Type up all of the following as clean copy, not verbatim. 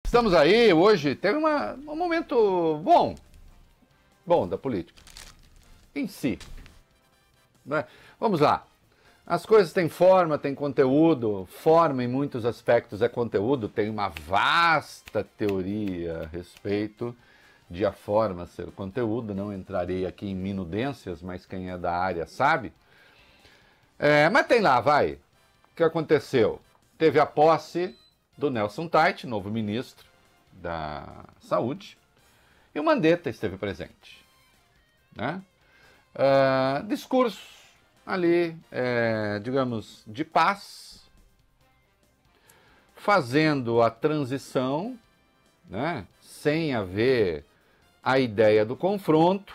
Estamos aí, hoje teve um momento bom da política, em si. Né? Vamos lá, as coisas têm forma, têm conteúdo, forma em muitos aspectos é conteúdo, tem uma vasta teoria a respeito de a forma ser conteúdo, não entrarei aqui em minudências, mas quem é da área sabe. Mas tem lá, vai, o que aconteceu? Teve a posse do Nelson Teich, novo ministro da Saúde, e o Mandetta esteve presente. Né? Discurso ali, digamos, de paz, fazendo a transição, né, sem haver a ideia do confronto,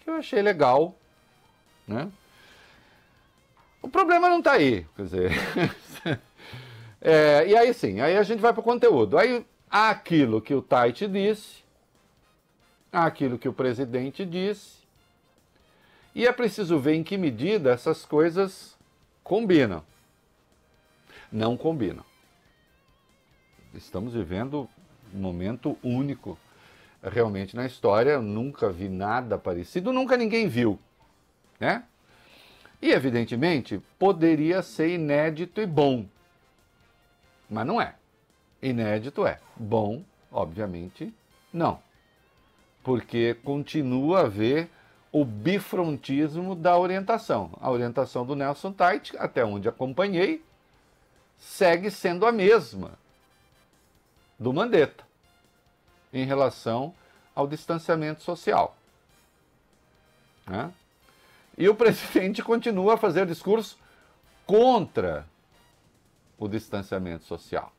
que eu achei legal. Né? O problema não está aí, quer dizer... e aí sim, aí a gente vai para o conteúdo. Aí há aquilo que o Teich disse, há aquilo que o presidente disse, e é preciso ver em que medida essas coisas combinam. Não combinam. Estamos vivendo um momento único realmente na história. Eu nunca vi nada parecido, nunca ninguém viu. Né? E evidentemente poderia ser inédito e bom. Mas não é. Inédito é. Bom, obviamente, não. Porque continua a haver o bifrontismo da orientação. A orientação do Nelson Teich, até onde acompanhei, segue sendo a mesma do Mandetta em relação ao distanciamento social. Né? E o presidente continua a fazer discurso contra o distanciamento social.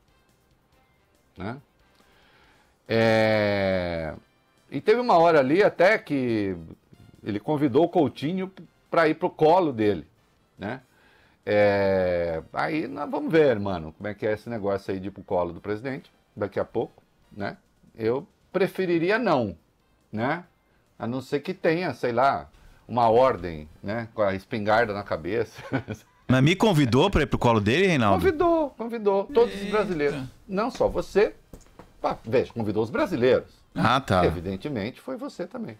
Né? E teve uma hora ali até que ele convidou o Coutinho para ir para o colo dele. Né? Aí nós vamos ver, mano, como é que é esse negócio aí de ir para o colo do presidente daqui a pouco. Né? Eu preferiria não, né? A não ser que tenha, sei lá, uma ordem, né, com a espingarda na cabeça. Mas me convidou para ir pro colo dele, Reinaldo? Convidou todos os brasileiros. Não só você. Veja, convidou os brasileiros. Ah, tá. Evidentemente foi você também.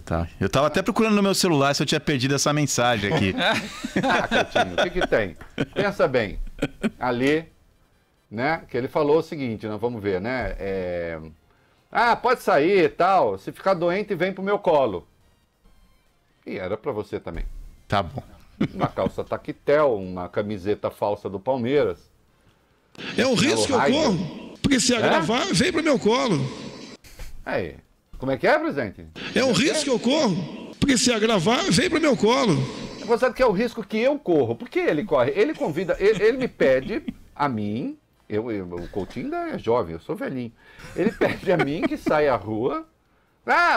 Tá. Eu tava até procurando no meu celular se eu tinha perdido essa mensagem aqui. Coutinho, o que tem? Pensa bem. Ali, né, que ele falou o seguinte, nós vamos ver, né? Pode sair e tal, se ficar doente vem pro meu colo. E era para você também. Tá bom. Uma calça taquetel, uma camiseta falsa do Palmeiras. É um risco que eu corro, porque se agravar, vem pro meu colo. Aí, como é que é, presidente? É um risco que eu corro, porque se agravar, vem pro meu colo. Você sabe que é o risco que eu corro. Por que ele corre? Ele convida, ele me pede a mim, o Coutinho ainda é jovem, eu sou velhinho. Ele pede a mim que saia à rua,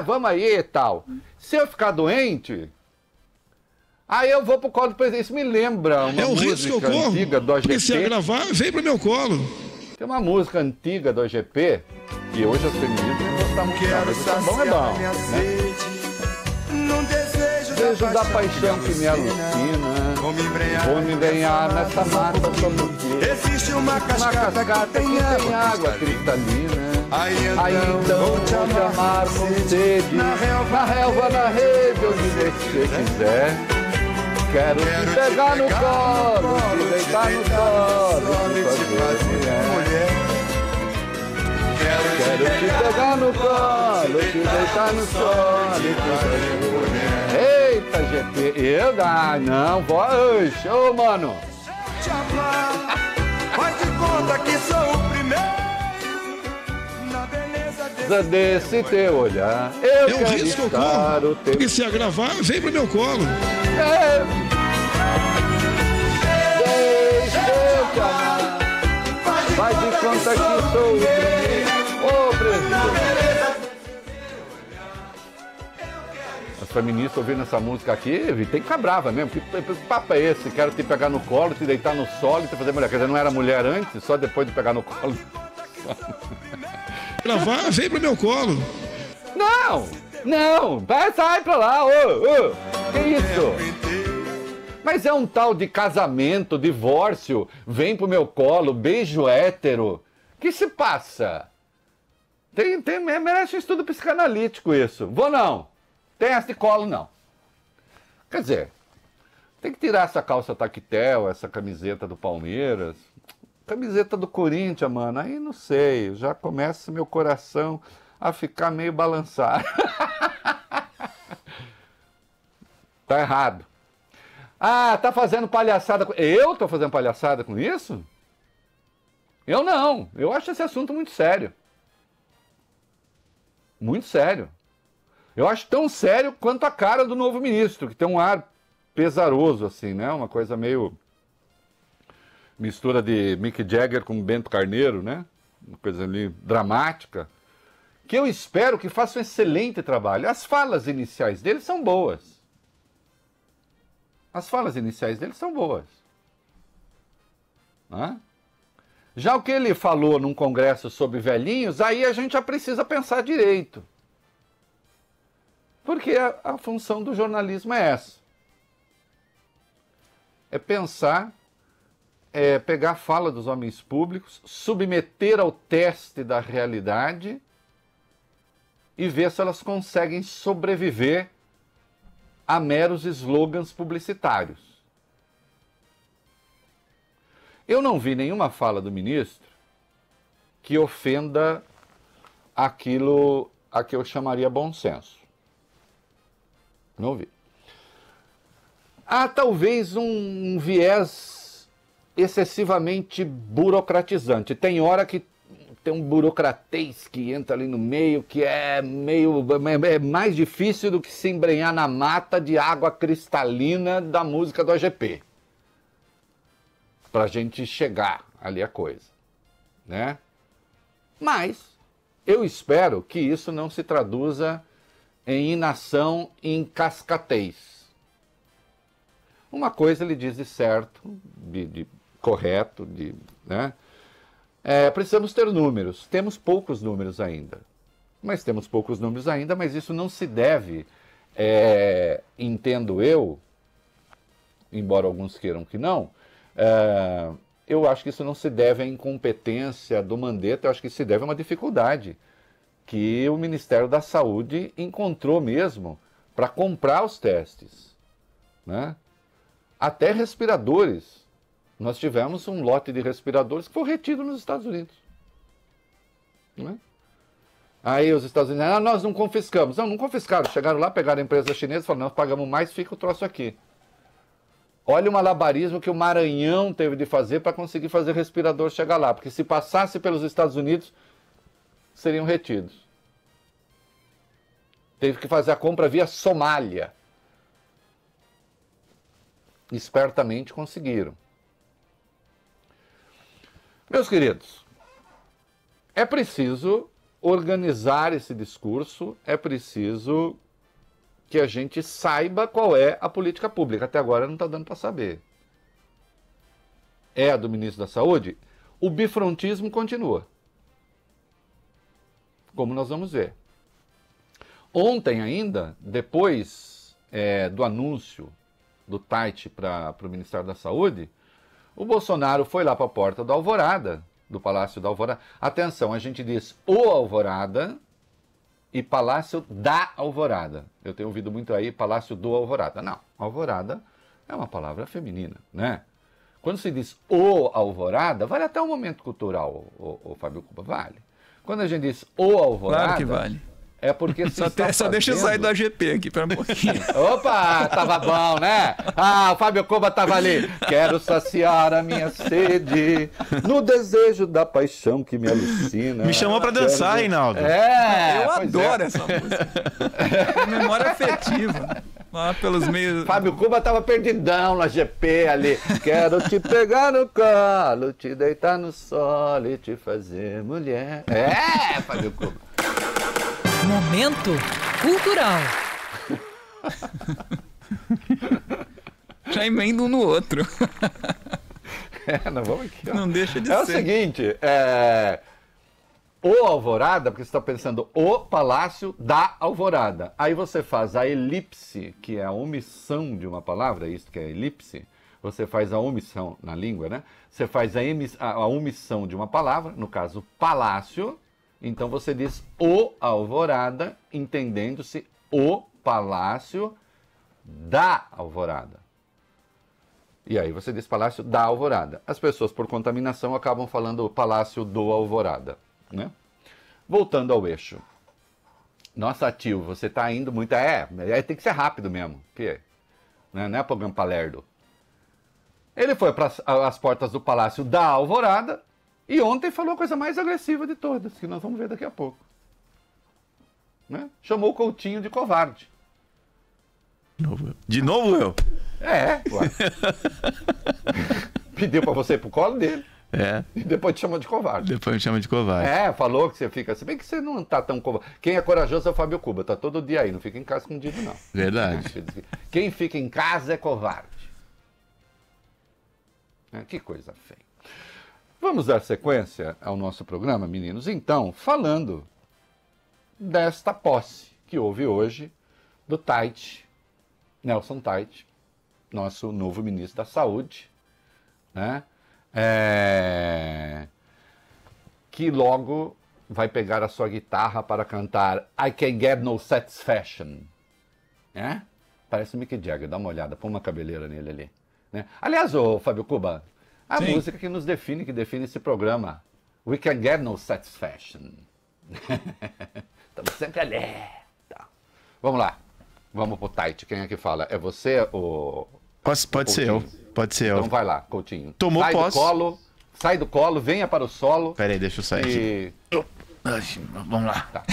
vamos aí e tal. Se eu ficar doente... Aí eu vou pro colo do presidente. Isso me lembra uma música antiga do OGP. Se agravar, vem pro meu colo. Tem uma música antiga do OGP, que hoje as feministas não gostam muito, mas o sambão é bom. Né? Desejo da paixão que me alucina, vou me embrenhar nessa mata sobre existe uma cascata que tem água cristalina. Aí então vou te amar com sede, na relva, na rede, onde você quiser. Quero te pegar no colo, te deitar no colo, te fazer mulher. Quero te pegar no colo, te deitar no colo, te fazer mulher. Eita, GP, não, vou hoje, ô mano. Te amar, faz de conta que sou o primeiro na beleza desse teu olhar. Eu é um quero risco que eu estar corro, o teu... porque se agravar, vem pro meu colo. Deixa eu te amar, faz de conta que sou o primeiro. Ô, presidente. As feministas ouvindo essa música aqui, tem que ficar brava mesmo. Que papo é esse? Quero te pegar no colo, te deitar no solo e te fazer mulher. Quer dizer, não era mulher antes, só depois de pegar no colo. Gravar, vem pro meu colo. Não, sai pra lá, que isso? Mas é um tal de casamento, divórcio, vem pro meu colo, beijo hétero. que se passa? Merece um estudo psicanalítico isso. Vou não. Tem essa de colo, não. Quer dizer, tem que tirar essa calça tactel, essa camiseta do Palmeiras. Camiseta do Corinthians, mano, aí não sei. Já começa meu coração a ficar meio balançado. Tá errado. Ah, tá fazendo palhaçada. Eu tô fazendo palhaçada com isso? Eu não. Eu acho esse assunto muito sério. Muito sério. Eu acho tão sério quanto a cara do novo ministro, que tem um ar pesaroso, assim, né? Uma coisa meio... mistura de Mick Jagger com Bento Carneiro, né? Uma coisa ali dramática. Que eu espero que faça um excelente trabalho. As falas iniciais dele são boas. As falas iniciais dele são boas. Hã? Já o que ele falou num congresso sobre velhinhos, aí a gente já precisa pensar direito. Porque a função do jornalismo é essa. É pensar, pegar a fala dos homens públicos, submeter ao teste da realidade e ver se elas conseguem sobreviver a meros slogans publicitários. Eu não vi nenhuma fala do ministro que ofenda aquilo a que eu chamaria bom senso. Não vi. Há talvez um viés excessivamente burocratizante. Tem hora que tem um burocratês que entra ali no meio, que é mais difícil do que se embrenhar na mata de água cristalina da música do AGP. Pra gente chegar ali a coisa, né? Mas eu espero que isso não se traduza em inação, em cascatez. Uma coisa ele diz de certo, de correto, né? Precisamos ter números. Temos poucos números ainda. Mas isso não se deve, entendo eu, embora alguns queiram que não, eu acho que isso não se deve à incompetência do Mandetta, eu acho que se deve a uma dificuldade que o Ministério da Saúde encontrou mesmo para comprar os testes, né? Até respiradores. Nós tivemos um lote de respiradores que foi retido nos Estados Unidos. Né? Aí os Estados Unidos, nós não confiscamos. Não confiscaram. Chegaram lá, pegaram a empresa chinesa e falaram, nós pagamos mais, fica o troço aqui. Olha o malabarismo que o Maranhão teve de fazer para conseguir fazer respirador chegar lá. Porque se passasse pelos Estados Unidos, seriam retidos. Teve que fazer a compra via Somália. Espertamente conseguiram. Meus queridos, é preciso organizar esse discurso, é preciso que a gente saiba qual é a política pública. Até agora não está dando para saber. É a do ministro da Saúde? O bifrontismo continua. Como nós vamos ver. Ontem ainda, depois do anúncio do Tait para o Ministério da Saúde, o Bolsonaro foi lá para a porta da Alvorada, do Palácio da Alvorada. Atenção, a gente diz o Alvorada e Palácio da Alvorada. Eu tenho ouvido muito aí Palácio do Alvorada. Não, Alvorada é uma palavra feminina, né? Quando se diz o Alvorada, vale até um momento cultural, o Fábio Cuba, vale. Quando a gente diz o Alvorada... Claro que vale. É porque só deixa eu sair do AGP aqui para um pouquinho. Opa, tava bom, né? O Fábio Cuba tava ali. Quero saciar a minha sede no desejo da paixão que me alucina. Me chamou para dançar, Reinaldo. Eu adoro essa música. Memória afetiva. Lá pelos meios... Fábio Cuba tava perdidão no AGP ali. Quero te pegar no colo, te deitar no solo e te fazer mulher. Fábio Cuba. Momento cultural. Já emendo um no outro. Não, vamos aqui, ó. Não deixa de ser. É o seguinte, o Alvorada, porque você está pensando o Palácio da Alvorada. Aí você faz a elipse, que é a omissão de uma palavra, isso que é elipse. você faz a omissão na língua, né? Você faz a omissão de uma palavra, no caso, palácio. Então você diz o Alvorada, entendendo-se o palácio da Alvorada. E aí você diz Palácio da Alvorada. As pessoas, por contaminação, acabam falando Palácio do Alvorada, né? Voltando ao eixo. Nossa, tio, você tá indo muito... tem que ser rápido mesmo. Que não é programa Palerdo. Ele foi para as portas do Palácio da Alvorada e ontem falou a coisa mais agressiva de todas, que nós vamos ver daqui a pouco. Né? Chamou o Coutinho de covarde. De novo eu? Ué. Pediu para você ir pro colo dele. E depois te chamou de covarde. Depois me chama de covarde. Falou que você fica... Se bem que você não tá tão covarde. Quem é corajoso é o Fábio Cuba. Tá todo dia aí. Não fica em casa escondido, não. Verdade. Quem fica em casa é covarde. Que coisa feia. Vamos dar sequência ao nosso programa, meninos? Então, falando desta posse que houve hoje do Tait, Nelson Tait, nosso novo ministro da Saúde, né? Que logo vai pegar a sua guitarra para cantar I Can Get No Satisfaction. Parece o Mick Jagger, dá uma olhada, põe uma cabeleira nele ali. Né? Aliás, ô Fábio Cuba, a música que nos define, que define esse programa, We Can Get No Satisfaction. Estamos sempre alerta. Vamos lá, vamos pro Tait, quem é que fala? É você ou... Pode ser eu. Pode ser eu. Então vai lá, Coutinho. Tomou posse. Sai do colo, venha para o solo. Peraí, deixa eu sair aqui. Vamos lá. Tá.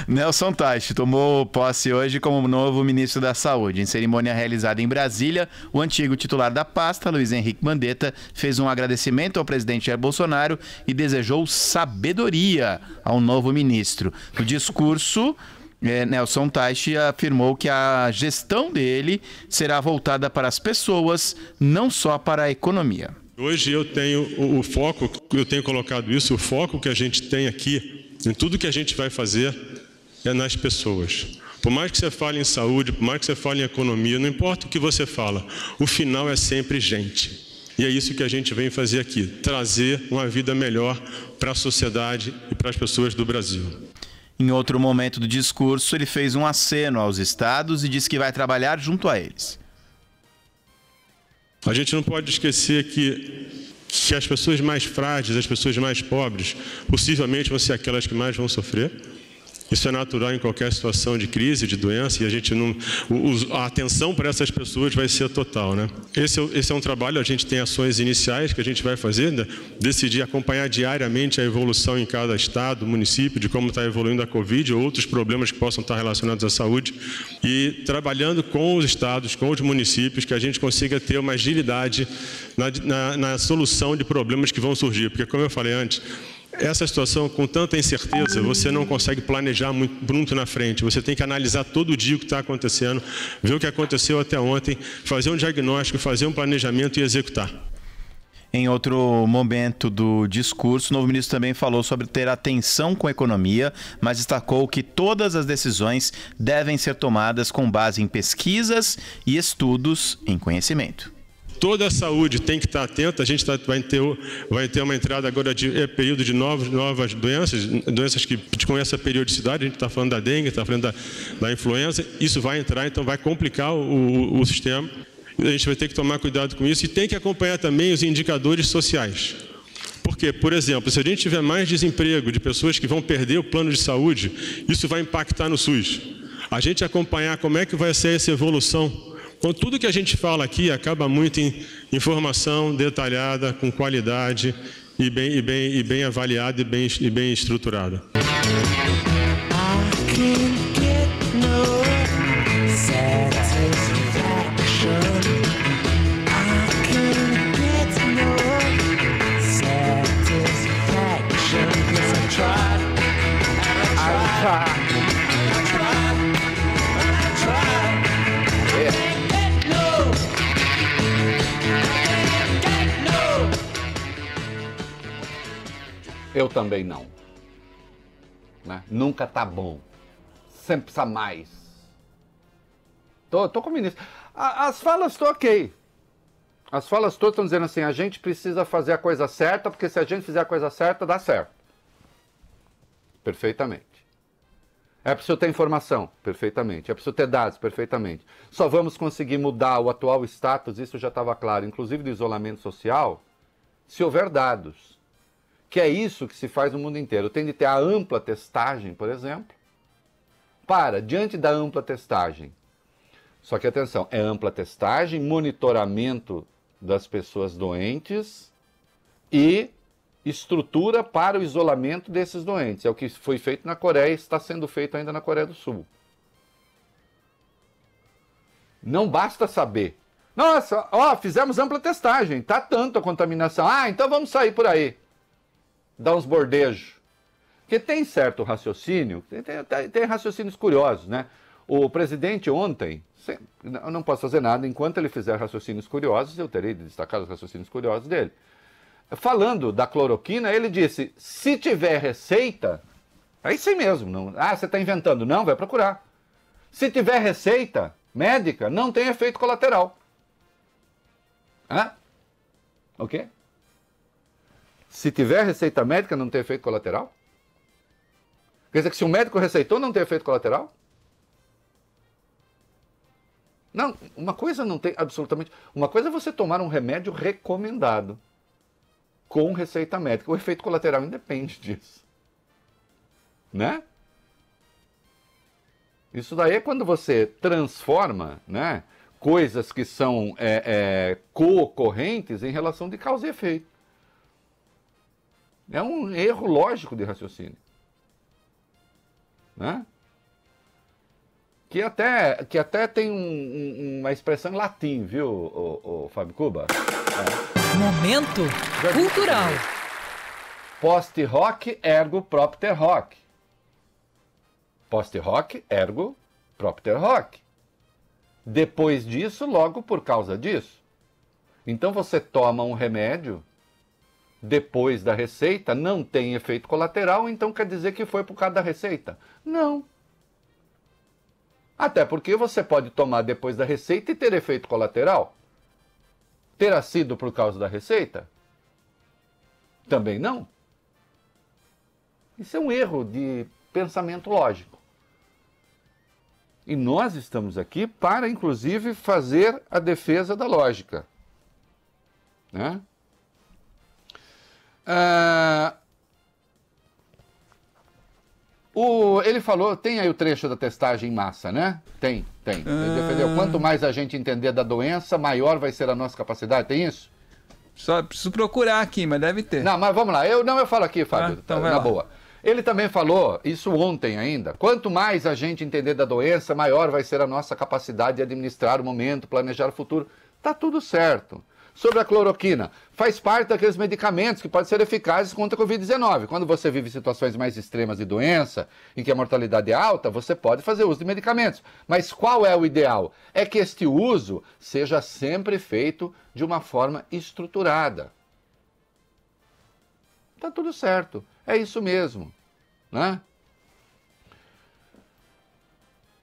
Nelson Tait tomou posse hoje como novo ministro da Saúde. Em cerimônia realizada em Brasília, o antigo titular da pasta, Luiz Henrique Mandetta, fez um agradecimento ao presidente Jair Bolsonaro e desejou sabedoria ao novo ministro. No discurso, Nelson Tait afirmou que a gestão dele será voltada para as pessoas, não só para a economia. Hoje eu tenho o foco, eu tenho colocado isso, o foco que a gente tem aqui, em tudo que a gente vai fazer, é nas pessoas. Por mais que você fale em saúde, por mais que você fale em economia, não importa o que você fala, o final é sempre gente. E é isso que a gente vem fazer aqui, trazer uma vida melhor para a sociedade e para as pessoas do Brasil. Em outro momento do discurso, ele fez um aceno aos estados e disse que vai trabalhar junto a eles. A gente não pode esquecer que as pessoas mais frágeis, as pessoas mais pobres, possivelmente vão ser aquelas que mais vão sofrer. Isso é natural em qualquer situação de crise, de doença, e a gente não, a atenção para essas pessoas vai ser total, né? Esse é um trabalho, a gente tem ações iniciais que a gente vai fazer, né? Decidir acompanhar diariamente a evolução em cada estado, município, de como está evoluindo a Covid ou outros problemas que possam estar relacionados à saúde, e trabalhando com os estados, com os municípios, que a gente consiga ter uma agilidade na solução de problemas que vão surgir, porque como eu falei antes, essa situação, com tanta incerteza, você não consegue planejar muito na frente. Você tem que analisar todo dia o que está acontecendo, ver o que aconteceu até ontem, fazer um diagnóstico, fazer um planejamento e executar. Em outro momento do discurso, o novo ministro também falou sobre ter atenção com a economia, mas destacou que todas as decisões devem ser tomadas com base em pesquisas e estudos em conhecimento. Toda a saúde tem que estar atenta, a gente vai ter uma entrada agora de período de novas doenças que com essa periodicidade, a gente está falando da dengue, está falando da influenza, isso vai entrar, então vai complicar o sistema, a gente vai ter que tomar cuidado com isso e tem que acompanhar também os indicadores sociais. Porque, por exemplo, se a gente tiver mais desemprego de pessoas que vão perder o plano de saúde, isso vai impactar no SUS. A gente acompanhar como é que vai ser essa evolução. Então, tudo que a gente fala aqui acaba muito em informação detalhada, com qualidade e bem avaliada e bem estruturada. Eu também não. Né? Nunca tá bom. Sempre precisa mais. Tô com o ministro. As falas estão ok. As falas todas estão dizendo assim, a gente precisa fazer a coisa certa, porque se a gente fizer a coisa certa, dá certo. Perfeitamente. É preciso ter informação? Perfeitamente. É preciso ter dados? Perfeitamente. Só vamos conseguir mudar o atual status, isso já estava claro, inclusive do isolamento social, se houver dados. Que é isso que se faz no mundo inteiro. Tem de ter a ampla testagem, por exemplo, diante da ampla testagem. Só que atenção, é ampla testagem, monitoramento das pessoas doentes e estrutura para o isolamento desses doentes. É o que foi feito na Coreia e está sendo feito ainda na Coreia do Sul. Não basta saber. Nossa, fizemos ampla testagem, está tanto a contaminação. Então vamos sair por aí. Dar uns bordejos. Porque tem certo raciocínio, tem raciocínios curiosos, né? O presidente ontem, eu não posso fazer nada, enquanto ele fizer raciocínios curiosos, eu terei de destacar os raciocínios curiosos dele. Falando da cloroquina, ele disse, se tiver receita, é isso aí mesmo. Não, você está inventando. Não, vai procurar. Se tiver receita médica, não tem efeito colateral. O quê? Se tiver receita médica, não tem efeito colateral? Quer dizer que se o médico receitou, não tem efeito colateral? Não, uma coisa não tem absolutamente... Uma coisa é você tomar um remédio recomendado com receita médica. O efeito colateral independe disso. Né? Isso daí é quando você transforma, né, coisas que são co-ocorrentes em relação de causa e efeito. É um erro lógico de raciocínio. Né? Que até tem uma expressão em latim, viu, o Fábio Cuba? Momento cultural. Post hoc ergo propter hoc. Post hoc ergo propter hoc. Depois disso, logo por causa disso. Então você toma um remédio depois da receita, não tem efeito colateral, então quer dizer que foi por causa da receita? Não. Até porque você pode tomar depois da receita e ter efeito colateral. Terá sido por causa da receita? Também não. Isso é um erro de pensamento lógico. E nós estamos aqui para, inclusive, fazer a defesa da lógica. Né? Ele falou, tem aí o trecho da testagem em massa, né? Tem. Ele defendeu, quanto mais a gente entender da doença, maior vai ser a nossa capacidade, tem isso? Só preciso procurar aqui, mas deve ter. Não, mas vamos lá, eu falo aqui, Fábio, então na boa. Ele também falou, isso ontem ainda, quanto mais a gente entender da doença, maior vai ser a nossa capacidade de administrar o momento, planejar o futuro. Tá tudo certo. Sobre a cloroquina, faz parte daqueles medicamentos que podem ser eficazes contra a Covid-19. Quando você vive situações mais extremas de doença, em que a mortalidade é alta, você pode fazer uso de medicamentos. Mas qual é o ideal? É que este uso seja sempre feito de uma forma estruturada. Tá tudo certo. É isso mesmo. Né?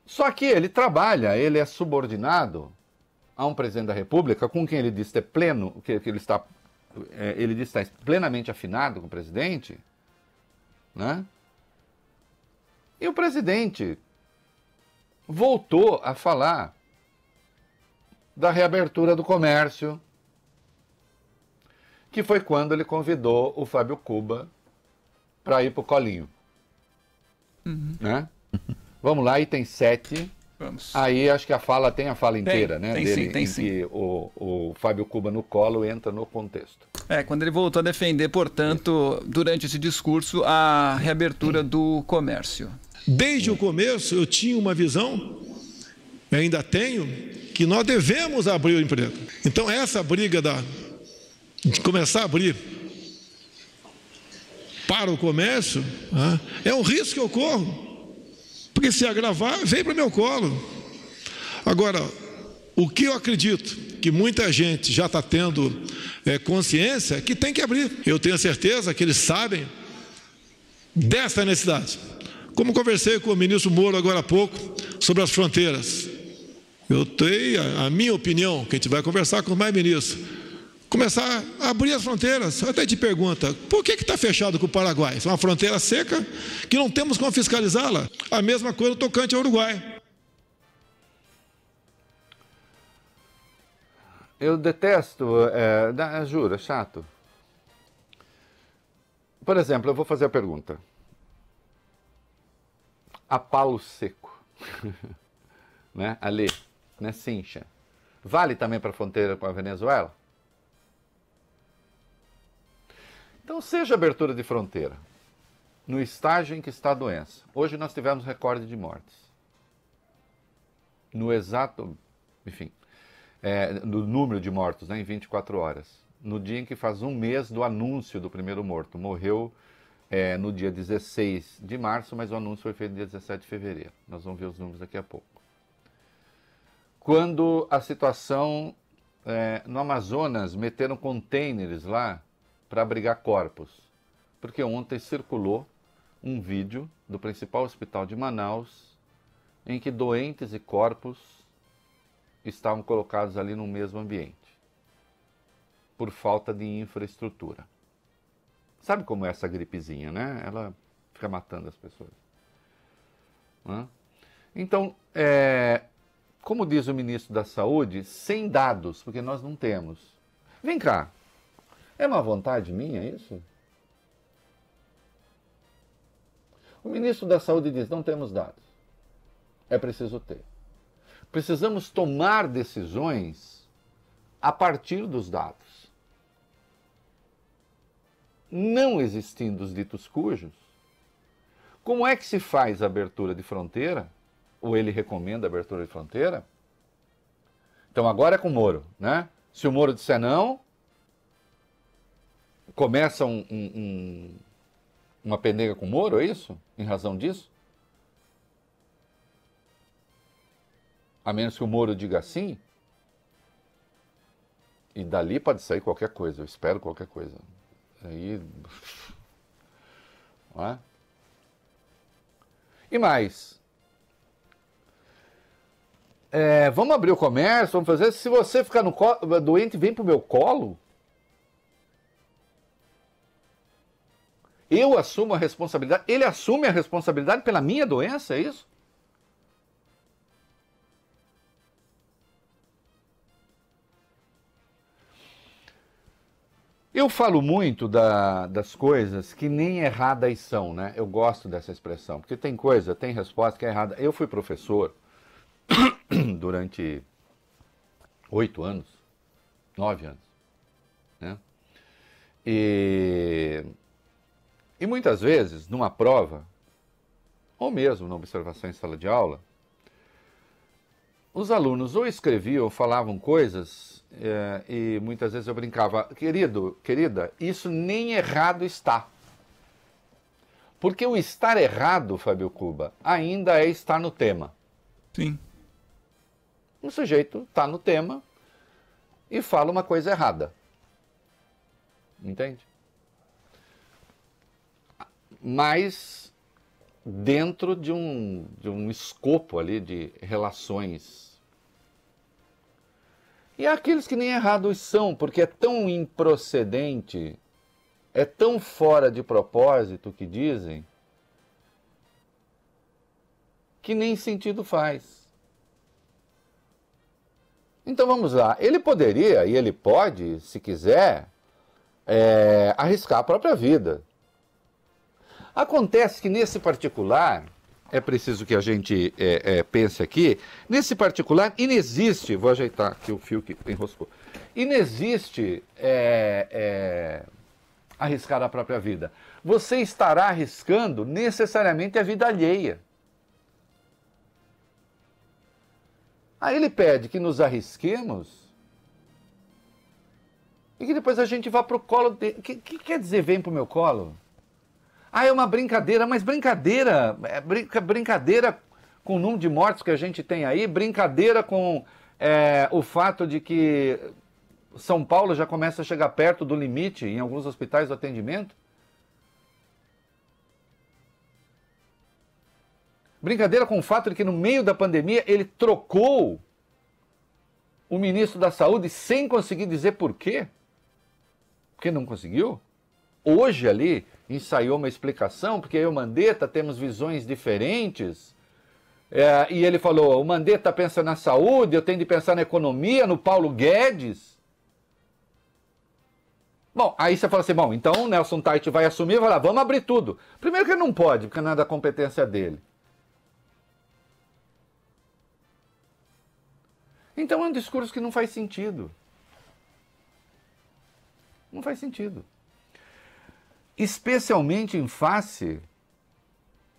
Só que ele trabalha, ele é subordinado a um presidente da República com quem ele diz ter pleno, que ele diz estar plenamente afinado com o presidente, né? E o presidente voltou a falar da reabertura do comércio, que foi quando ele convidou o Fábio Cuba para ir para o colinho. Né? Vamos lá, item 7. Vamos. Aí acho que tem a fala inteira, né? Tem dele, sim. em que o Fábio Cuba no colo entra no contexto. Quando ele voltou a defender, portanto, durante esse discurso, a reabertura do comércio. Desde o começo eu tinha uma visão, ainda tenho, que nós devemos abrir o emprego. Então essa briga de começar a abrir para o comércio é um risco que eu corro. Porque se agravar, vem para o meu colo. Agora, o que eu acredito que muita gente já está tendo consciência é que tem que abrir. Eu tenho certeza que eles sabem dessa necessidade. Como conversei com o ministro Moro agora há pouco sobre as fronteiras. Eu tenho a minha opinião, que a gente vai conversar com os mais ministros, começar a abrir as fronteiras. Até te pergunta, por que está fechado com o Paraguai? É uma fronteira seca que não temos como fiscalizá-la. A mesma coisa no tocante ao Uruguai. Eu detesto, juro, é chato. Por exemplo, eu vou fazer a pergunta. A palo seco, né? Ali, né? Cincha. Vale também para a fronteira com a Venezuela? Então, seja abertura de fronteira, no estágio em que está a doença. Hoje nós tivemos recorde de mortes. No exato, enfim, no número de mortos, né, em 24 horas. No dia em que faz um mês do anúncio do primeiro morto. Morreu no dia 16 de março, mas o anúncio foi feito no dia 17 de fevereiro. Nós vamos ver os números daqui a pouco. Quando a situação no Amazonas, meteram containers lá para abrigar corpos. Porque ontem circulou um vídeo do principal hospital de Manaus em que doentes e corpos estavam colocados ali no mesmo ambiente, por falta de infraestrutura. Sabe como é essa gripezinha, né? Ela fica matando as pessoas. Então, como diz o ministro da Saúde, sem dados, porque nós não temos. Vem cá, é uma vontade minha isso? O ministro da Saúde diz, não temos dados. É preciso ter. Precisamos tomar decisões a partir dos dados. Não existindo os ditos cujos, como é que se faz a abertura de fronteira? Ou ele recomenda a abertura de fronteira? Então agora é com o Moro, né? Se o Moro disser não, começa uma penega com o Moro, é isso? Em razão disso? A menos que o Moro diga sim, e dali pode sair qualquer coisa, eu espero qualquer coisa. Aí, não é? E mais, vamos abrir o comércio, vamos fazer, se você ficar doente, vem pro meu colo. Eu assumo a responsabilidade, ele assume a responsabilidade pela minha doença, é isso? Eu falo muito das coisas que nem erradas são, né? Eu gosto dessa expressão, porque tem coisa, tem resposta que é errada. Eu fui professor durante 8 anos, 9 anos, né? E muitas vezes, numa prova, ou mesmo na observação em sala de aula, os alunos ou escreviam ou falavam coisas e muitas vezes eu brincava, querida, isso nem errado está. Porque o estar errado, Fábio Cuba, ainda é estar no tema. Sim. O sujeito está no tema e fala uma coisa errada. Entende? Mas dentro de um escopo ali de relações. E há aqueles que nem errados são, porque é tão improcedente, é tão fora de propósito que dizem, que nem sentido faz. Então vamos lá, ele poderia, e ele pode, se quiser, arriscar a própria vida. Acontece que nesse particular, é preciso que a gente pense aqui, nesse particular inexiste, vou ajeitar aqui o fio que enroscou, inexiste arriscar a própria vida. Você estará arriscando necessariamente a vida alheia. Aí ele pede que nos arrisquemos e que depois a gente vá para o colo dele. O que quer dizer vem para o meu colo? Ah, é uma brincadeira, mas brincadeira com o número de mortes que a gente tem aí, brincadeira com o fato de que São Paulo já começa a chegar perto do limite em alguns hospitais do atendimento. Brincadeira com o fato de que no meio da pandemia ele trocou o ministro da Saúde sem conseguir dizer por quê. Porque não conseguiu. Hoje ali ensaiou uma explicação, porque eu e o Mandetta temos visões diferentes. E ele falou, o Mandetta pensa na saúde, eu tenho de pensar na economia, no Paulo Guedes. Bom, aí você fala assim, bom, então o Nelson Tait vai assumir e vai lá, vamos abrir tudo. Primeiro que ele não pode, porque não é da competência dele. Então é um discurso que não faz sentido. Não faz sentido. Especialmente em face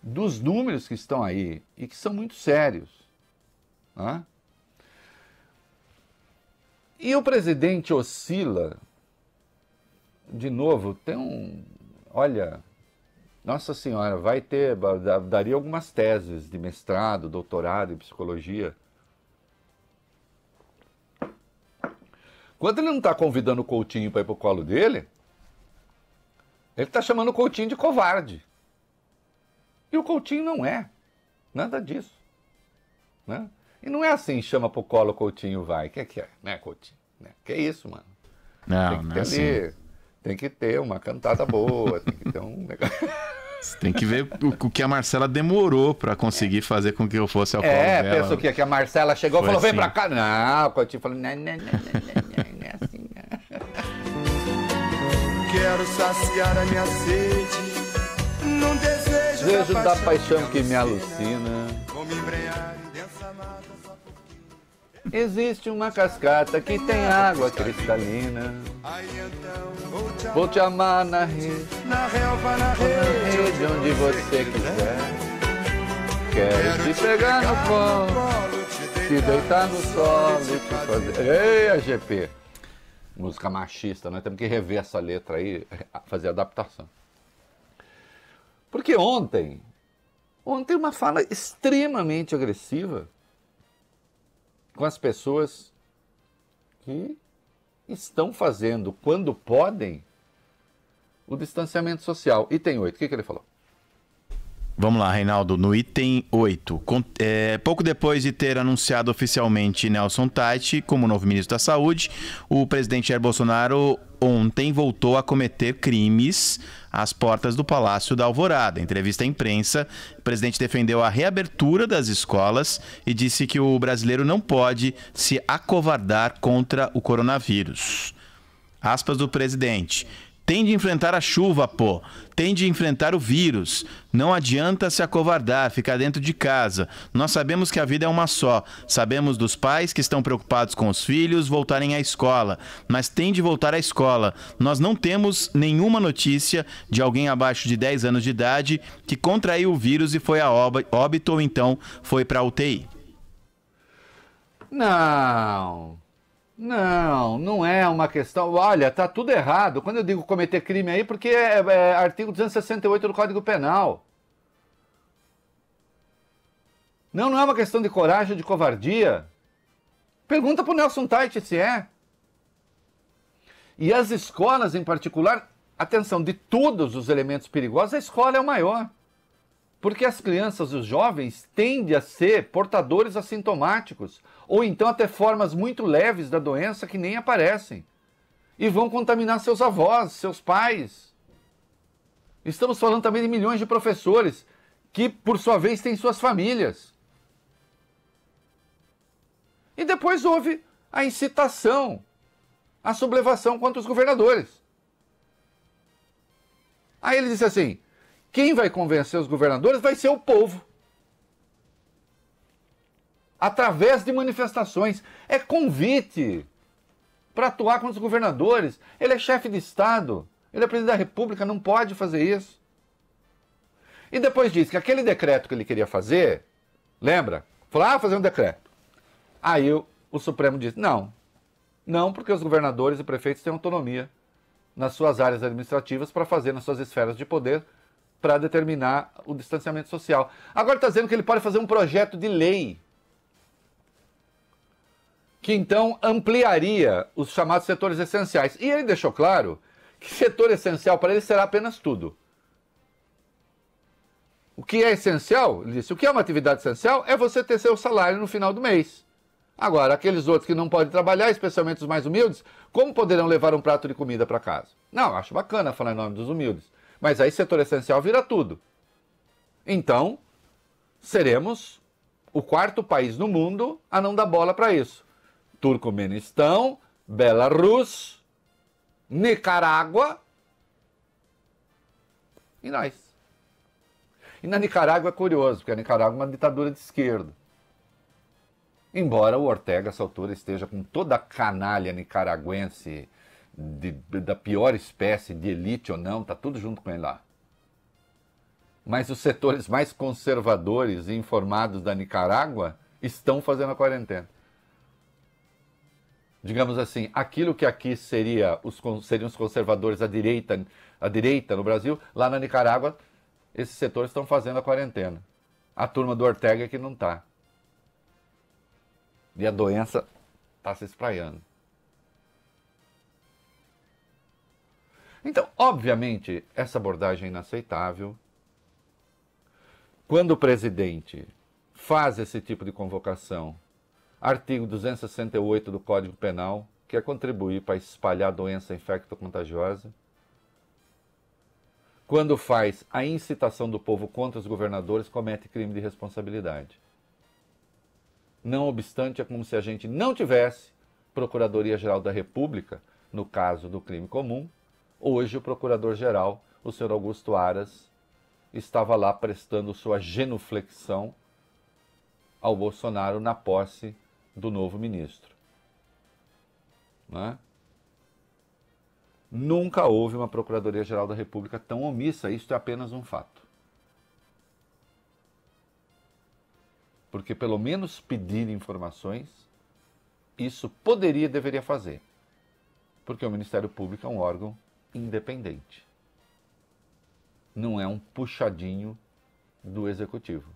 dos números que estão aí e que são muito sérios. Né? E o presidente oscila, de novo, tem um... Olha, Nossa Senhora, vai ter, daria algumas teses de mestrado, doutorado em psicologia. Quando ele não está convidando o Coutinho para ir para o colo dele, ele está chamando o Coutinho de covarde. E o Coutinho não é. Nada disso. Né? E não é assim, chama para o colo, o Coutinho vai. O que é, né, Coutinho? Que é isso, mano? Não, não é assim. Tem que ter uma cantada boa, tem que ter um negócio... Você tem que ver o que a Marcela demorou para conseguir fazer com que eu fosse ao colo dela. Pensa o quê? Que a Marcela chegou e falou, assim. vem pra cá. Não, o Coutinho falou, não é assim. Quero saciar a minha sede num Desejo da paixão que me alucina. Vou me embrenhar em densa mata só porque... Existe uma cascata que tem água cristalina. Aí então Vou te amar na rede, na relva, na rede, onde você quiser. Quero te pegar no colo, te deitar no solo e te fazer... Ei, AGP! Música machista, nós temos que rever essa letra aí, fazer adaptação. Porque ontem uma fala extremamente agressiva com as pessoas que estão fazendo, quando podem, o distanciamento social. Item 8, o que ele falou? Vamos lá, Reinaldo, no item 8. Pouco depois de ter anunciado oficialmente Nelson Tait como novo ministro da Saúde, o presidente Jair Bolsonaro ontem voltou a cometer crimes às portas do Palácio da Alvorada. Em entrevista à imprensa, o presidente defendeu a reabertura das escolas e disse que o brasileiro não pode se acovardar contra o coronavírus. Aspas do presidente. Tem de enfrentar a chuva, pô. Tem de enfrentar o vírus. Não adianta se acovardar, ficar dentro de casa. Nós sabemos que a vida é uma só. Sabemos dos pais que estão preocupados com os filhos voltarem à escola. Mas tem de voltar à escola. Nós não temos nenhuma notícia de alguém abaixo de 10 anos de idade que contraiu o vírus e foi a óbito ou então foi para a UTI. Não é uma questão... Olha, tá tudo errado. Quando eu digo cometer crime aí, porque é artigo 268 do Código Penal. Não é uma questão de coragem, de covardia. Pergunta pro Nelson Tait se é. E as escolas em particular, atenção, de todos os elementos perigosos, a escola é o maior. Porque as crianças e os jovens tendem a ser portadores assintomáticos, ou então até formas muito leves da doença que nem aparecem, e vão contaminar seus avós, seus pais. Estamos falando também de milhões de professores, que por sua vez têm suas famílias. E depois houve a incitação, a sublevação contra os governadores. Aí ele disse assim, quem vai convencer os governadores vai ser o povo. Através de manifestações. É convite para atuar contra os governadores. Ele é chefe de Estado. Ele é presidente da República, não pode fazer isso. E depois disse que aquele decreto que ele queria fazer, lembra? Falou, fazer um decreto. Aí o Supremo disse, não, porque os governadores e prefeitos têm autonomia nas suas áreas administrativas para fazer nas suas esferas de poder para determinar o distanciamento social. Agora está dizendo que ele pode fazer um projeto de lei que então ampliaria os chamados setores essenciais. E ele deixou claro que setor essencial para ele será apenas tudo. O que é essencial, ele disse, o que é uma atividade essencial é você ter seu salário no final do mês. Agora, aqueles outros que não podem trabalhar, especialmente os mais humildes, como poderão levar um prato de comida para casa? Não, acho bacana falar em nome dos humildes. Mas aí setor essencial vira tudo. Então, seremos o 4º país no mundo a não dar bola para isso. Turcomenistão, Belarus, Nicarágua e nós. E na Nicarágua é curioso, porque a Nicarágua é uma ditadura de esquerda. Embora o Ortega, essa altura, esteja com toda a canalha nicaragüense da pior espécie, de elite ou não, tá tudo junto com ele lá. Mas os setores mais conservadores e informados da Nicarágua estão fazendo a quarentena. Digamos assim, aquilo que aqui seriam os conservadores à direita no Brasil, lá na Nicarágua, esses setores estão fazendo a quarentena. A turma do Ortega é que não está. E a doença está se espraiando. Então, obviamente, essa abordagem é inaceitável. Quando o presidente faz esse tipo de convocação, artigo 268 do Código Penal, que é contribuir para espalhar a doença infecto-contagiosa. Quando faz a incitação do povo contra os governadores, comete crime de responsabilidade. Não obstante, é como se a gente não tivesse Procuradoria-Geral da República, no caso do crime comum. Hoje o Procurador-Geral, o senhor Augusto Aras, estava lá prestando sua genuflexão ao Bolsonaro na posse do novo ministro. Não é? Nunca houve uma Procuradoria-Geral da República tão omissa, isto é apenas um fato. Porque pelo menos pedir informações, isso poderia e deveria fazer. Porque o Ministério Público é um órgão independente. Não é um puxadinho do Executivo.